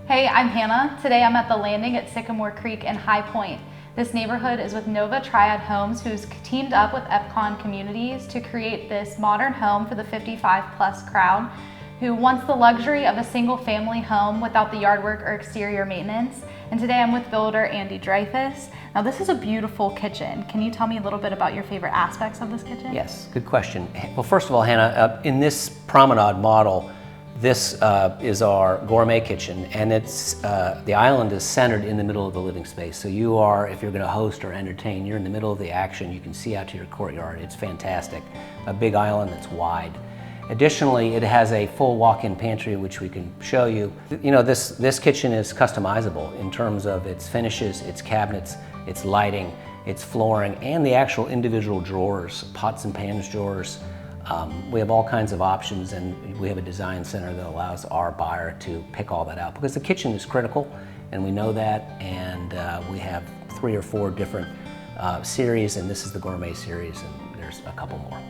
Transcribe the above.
Hey, I'm Hannah. Today I'm at the landing at Sycamore Creek in High Point. This neighborhood is with Nova Triad Homes, who's teamed up with Epcon Communities to create this modern home for the 55+ crowd who wants the luxury of a single family home without the yard work or exterior maintenance. And today I'm with builder Andy Dreyfuss. Now this is a beautiful kitchen. Can you tell me a little bit about your favorite aspects of this kitchen? Yes, good question. Well, first of all, Hannah, in this promenade model, this is our gourmet kitchen, and it's the island is centered in the middle of the living space. So you are, if you're going to host or entertain, you're in the middle of the action. You can see out to your courtyard. It's fantastic. A big island that's wide. Additionally, it has a full walk-in pantry, which we can show you. You know, this kitchen is customizable in terms of its finishes, its cabinets, its lighting, its flooring, and the actual individual drawers, pots and pans drawers. We have all kinds of options, and we have a design center that allows our buyer to pick all that out, because the kitchen is critical, and we know that, and we have 3 or 4 different series, and this is the gourmet series, and there's a couple more.